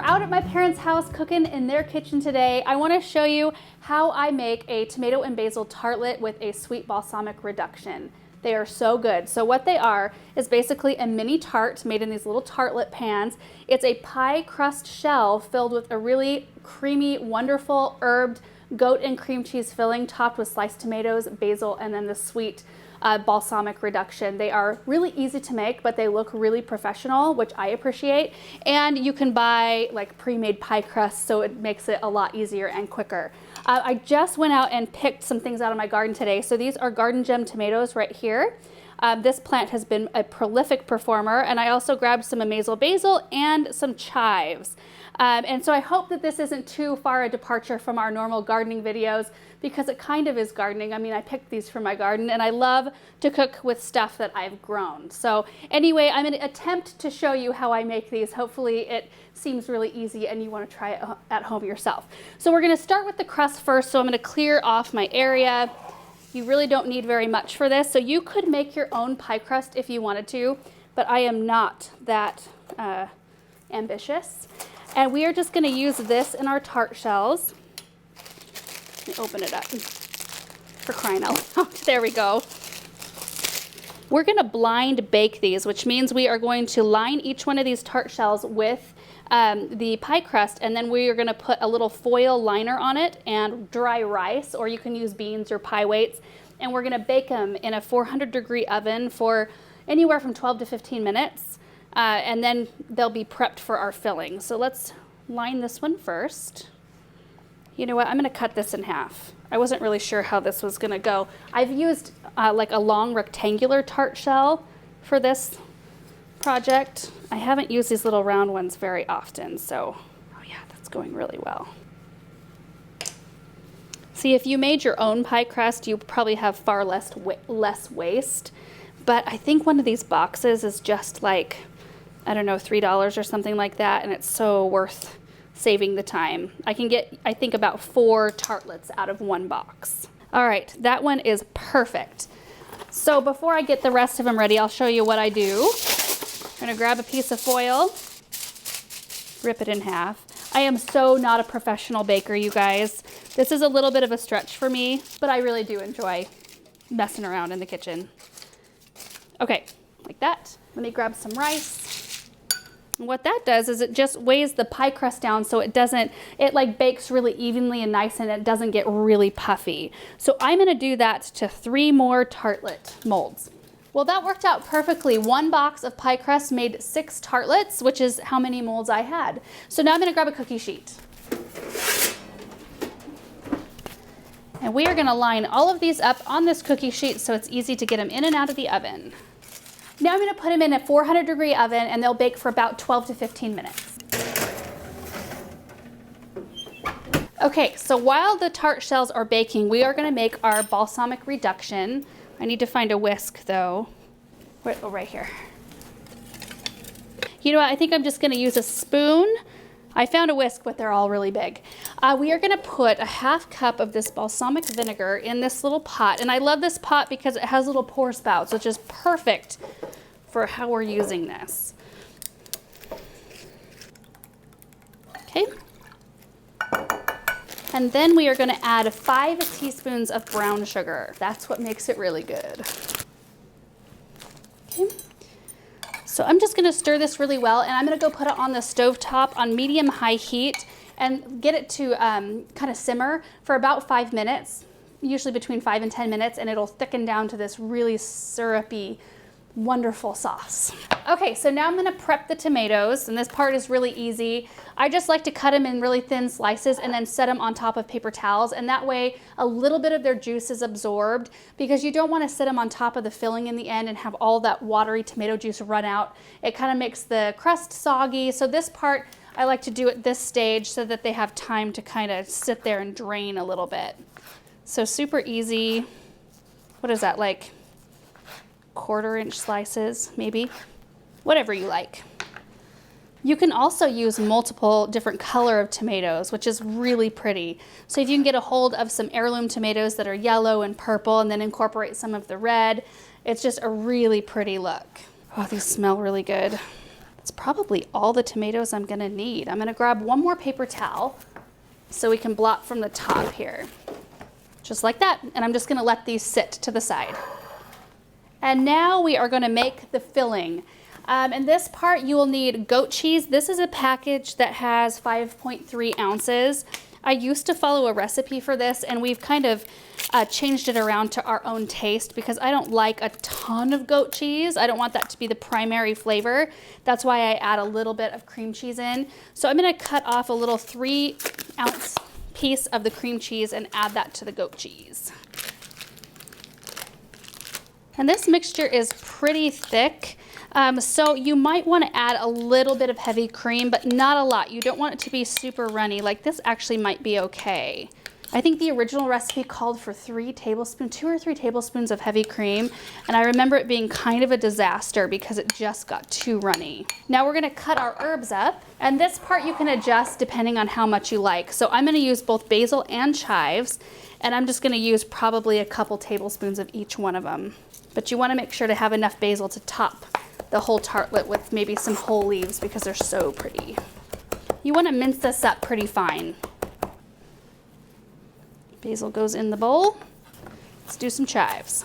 are out at my parents' house cooking in their kitchen today. I want to show you how I make a tomato and basil tartlet with a sweet balsamic reduction. They are so good. So what they are is basically a mini tart made in these little tartlet pans. It's a pie crust shell filled with a really creamy, wonderful herbed goat and cream cheese filling topped with sliced tomatoes, basil, and then the sweet balsamic reduction. They are really easy to make, but they look really professional, which I appreciate. And you can buy like pre-made pie crust, so it makes it a lot easier and quicker. I just went out and picked some things out of my garden today. So these are garden gem tomatoes right here. This plant has been a prolific performer, and I also grabbed some Basil basil and some chives. And so I hope that this isn't too far a departure from our normal gardening videos, because it kind of is gardening. I mean, I picked these from my garden, and I love to cook with stuff that I've grown. So anyway, I'm going to attempt to show you how I make these. Hopefully it seems really easy and you want to try it at home yourself. So we're going to start with the crust first. So I'm going to clear off my area. You really don't need very much for this. So you could make your own pie crust if you wanted to, but I am not that ambitious. And we are just going to use this in our tart shells. Let me open it up for crying out loud. There we go. We're going to blind bake these, which means we are going to line each one of these tart shells with the pie crust, and then we are going to put a little foil liner on it and dry rice, or you can use beans or pie weights, and we're going to bake them in a 400-degree oven for anywhere from 12 to 15 minutes, and then they'll be prepped for our filling. So let's line this one first. You know what, I'm going to cut this in half. I wasn't really sure how this was going to go. I've used like a long rectangular tart shell for this project. I haven't used these little round ones very often, so oh yeah, that's going really well. See, if you made your own pie crust, you probably have far less waste, but I think one of these boxes is just like, I don't know, $3 or something like that, and it's so worth saving the time. I can get, I think, about 4 tartlets out of one box. All right, that one is perfect. So before I get the rest of them ready, I'll show you what I do. I'm gonna grab a piece of foil, rip it in half. I am so not a professional baker, you guys. This is a little bit of a stretch for me, but I really do enjoy messing around in the kitchen. Okay, like that. Let me grab some rice. And what that does is it just weighs the pie crust down so it doesn't, it like bakes really evenly and nice, and it doesn't get really puffy. So I'm gonna do that to 3 more tartlet molds. Well, that worked out perfectly. 1 box of pie crust made 6 tartlets, which is how many molds I had. So now I'm gonna grab a cookie sheet. And we are gonna line all of these up on this cookie sheet so it's easy to get them in and out of the oven. Now I'm gonna put them in a 400-degree oven, and they'll bake for about 12 to 15 minutes. Okay, so while the tart shells are baking, we are gonna make our balsamic reduction. I need to find a whisk though. Oh, right here. You know what, I think I'm just gonna use a spoon. I found a whisk, but they're all really big. We are gonna put a 1/2 cup of this balsamic vinegar in this little pot. And I love this pot because it has little pour spouts, which is perfect for how we're using this. Okay. And then we are going to add 5 teaspoons of brown sugar. That's what makes it really good. Okay. So I'm just going to stir this really well, and I'm going to go put it on the stovetop on medium-high heat and get it to kind of simmer for about 5 minutes, usually between 5 and 10 minutes, and it'll thicken down to this really syrupy, wonderful sauce. Okay, so now I'm gonna prep the tomatoes, and this part is really easy. I just like to cut them in really thin slices and then set them on top of paper towels, and that way a little bit of their juice is absorbed, because you don't want to sit them on top of the filling in the end and have all that watery tomato juice run out. It kind of makes the crust soggy. So this part I like to do at this stage so that they have time to kind of sit there and drain a little bit. So super easy. What is that, like 1/4-inch slices, maybe? Whatever you like. You can also use multiple different color of tomatoes, which is really pretty. So if you can get a hold of some heirloom tomatoes that are yellow and purple and then incorporate some of the red, it's just a really pretty look. Oh, these smell really good. Let's That's probably all the tomatoes I'm gonna need. I'm gonna grab one more paper towel so we can blot from the top here. Just like that. And I'm just gonna let these sit to the side. And now we are gonna make the filling. In this part, you will need goat cheese. This is a package that has 5.3 ounces. I used to follow a recipe for this, and we've kind of changed it around to our own taste because I don't like a ton of goat cheese. I don't want that to be the primary flavor. That's why I add a little bit of cream cheese in. So I'm gonna cut off a little 3-ounce piece of the cream cheese and add that to the goat cheese. And this mixture is pretty thick. So you might want to add a little bit of heavy cream, but not a lot. You don't want it to be super runny. Like this actually might be okay. I think the original recipe called for 2 or 3 tablespoons of heavy cream. And I remember it being kind of a disaster because it just got too runny. Now we're gonna cut our herbs up. And this part you can adjust depending on how much you like. So I'm gonna use both basil and chives. And I'm just gonna use probably a couple tablespoons of each one of them. But you wanna make sure to have enough basil to top the whole tartlet with maybe some whole leaves because they're so pretty. You want to mince this up pretty fine. Basil goes in the bowl. Let's do some chives.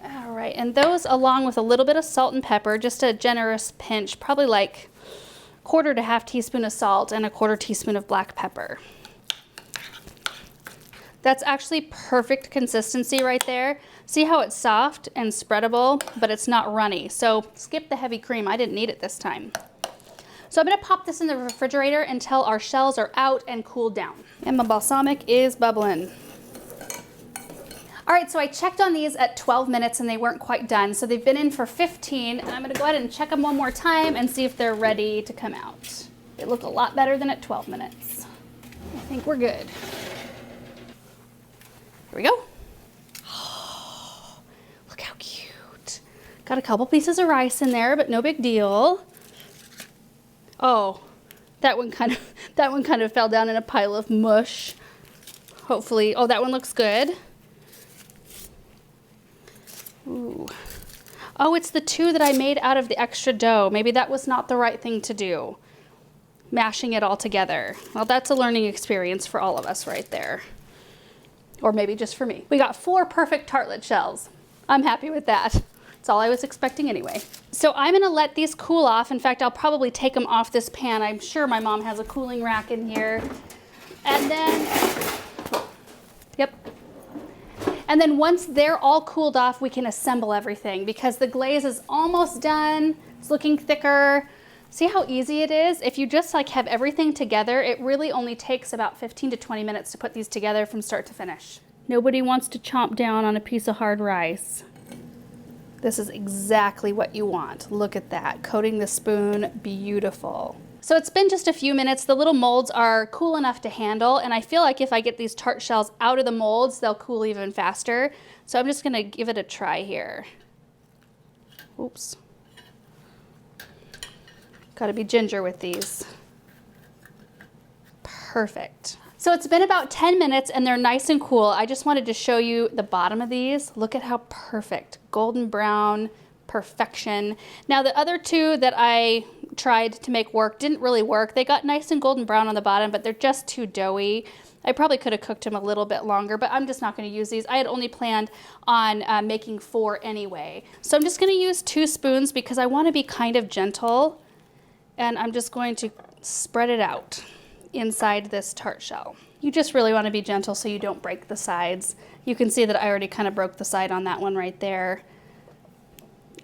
All right, and those along with a little bit of salt and pepper, just a generous pinch, probably like 1/4 to 1/2 teaspoon of salt and a 1/4 teaspoon of black pepper. That's actually perfect consistency right there. See how it's soft and spreadable, but it's not runny. So skip the heavy cream. I didn't need it this time. So I'm gonna pop this in the refrigerator until our shells are out and cooled down. And my balsamic is bubbling. All right, so I checked on these at 12 minutes and they weren't quite done. So they've been in for 15, and I'm gonna go ahead and check them one more time and see if they're ready to come out. They look a lot better than at 12 minutes. I think we're good. Here we go. Oh, look how cute. Got a couple pieces of rice in there, but no big deal. Oh, that one kind of fell down in a pile of mush. Hopefully, oh, that one looks good. Ooh. Oh, it's the 2 that I made out of the extra dough. Maybe that was not the right thing to do. Mashing it all together. Well, that's a learning experience for all of us right there. Or maybe just for me. We got 4 perfect tartlet shells. I'm happy with that. That's all I was expecting anyway. So I'm gonna let these cool off. In fact, I'll probably take them off this pan. I'm sure my mom has a cooling rack in here. And then, yep. And then once they're all cooled off, we can assemble everything because the glaze is almost done. It's looking thicker. See how easy it is? If you just like have everything together, it really only takes about 15 to 20 minutes to put these together from start to finish. Nobody wants to chomp down on a piece of hard rice. This is exactly what you want. Look at that, coating the spoon, beautiful. So it's been just a few minutes. The little molds are cool enough to handle, and I feel like if I get these tart shells out of the molds, they'll cool even faster. So I'm just gonna give it a try here. Oops. Gotta be ginger with these. Perfect. So it's been about 10 minutes and they're nice and cool. I just wanted to show you the bottom of these. Look at how perfect, golden brown, perfection. Now the other 2 that I tried to make work didn't really work. They got nice and golden brown on the bottom, but they're just too doughy. I probably could have cooked them a little bit longer, but I'm just not gonna use these. I had only planned on making 4 anyway. So I'm just gonna use 2 spoons because I wanna be kind of gentle, and I'm just going to spread it out inside this tart shell. You just really wanna be gentle so you don't break the sides. You can see that I already kind of broke the side on that one right there.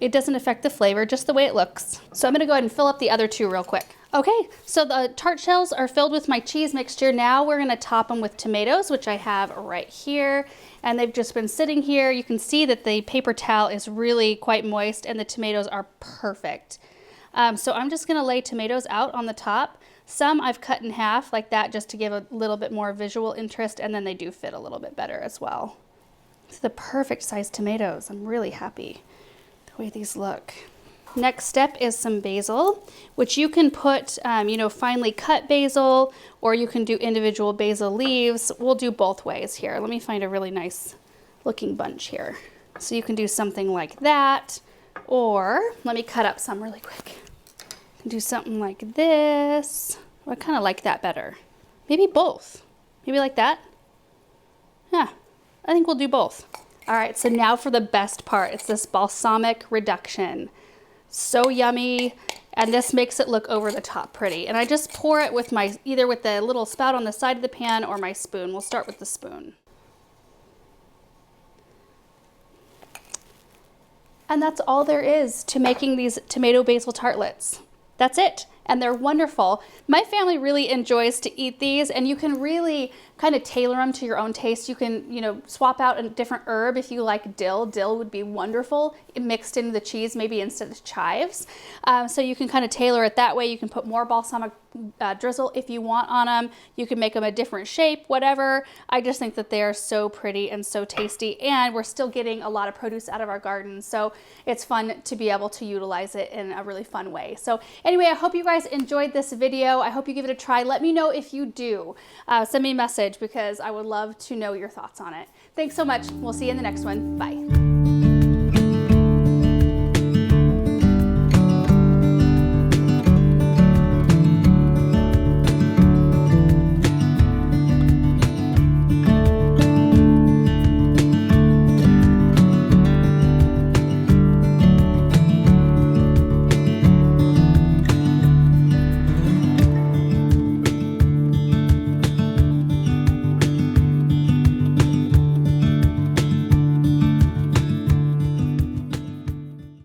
It doesn't affect the flavor, just the way it looks. So I'm gonna go ahead and fill up the other 2 real quick. Okay, so the tart shells are filled with my cheese mixture. Now we're gonna top them with tomatoes, which I have right here. And they've just been sitting here. You can see that the paper towel is really quite moist and the tomatoes are perfect. So I'm just gonna lay tomatoes out on the top. Some I've cut in half like that just to give a little bit more visual interest, and then they do fit a little bit better as well. It's the perfect sized tomatoes. I'm really happy the way these look. Next step is some basil, which you can put, finely cut basil, or you can do individual basil leaves. We'll do both ways here. Let me find a really nice looking bunch here. So you can do something like that, Or let me cut up some really quick. Do something like this. I kind of like that better. Maybe both. Maybe like that. Yeah, I think we'll do both. All right, so now for the best part. It's this balsamic reduction. So yummy, and this makes it look over the top pretty. And I just pour it with my, either with the little spout on the side of the pan or my spoon. We'll start with the spoon. And that's all there is to making these tomato basil tartlets. That's it. And they're wonderful. My family really enjoys to eat these, and you can really kind of tailor them to your own taste. You can, you know, swap out a different herb if you like dill. Dill would be wonderful mixed into the cheese, maybe instead of chives. So you can kind of tailor it that way. You can put more balsamic drizzle if you want on them. You can make them a different shape, whatever. I just think that they are so pretty and so tasty, and we're still getting a lot of produce out of our garden. So it's fun to be able to utilize it in a really fun way. So anyway, I hope you guys enjoyed this video. I hope you give it a try. Let me know if you do. Send me a message because I would love to know your thoughts on it. Thanks so much. We'll see you in the next one. Bye.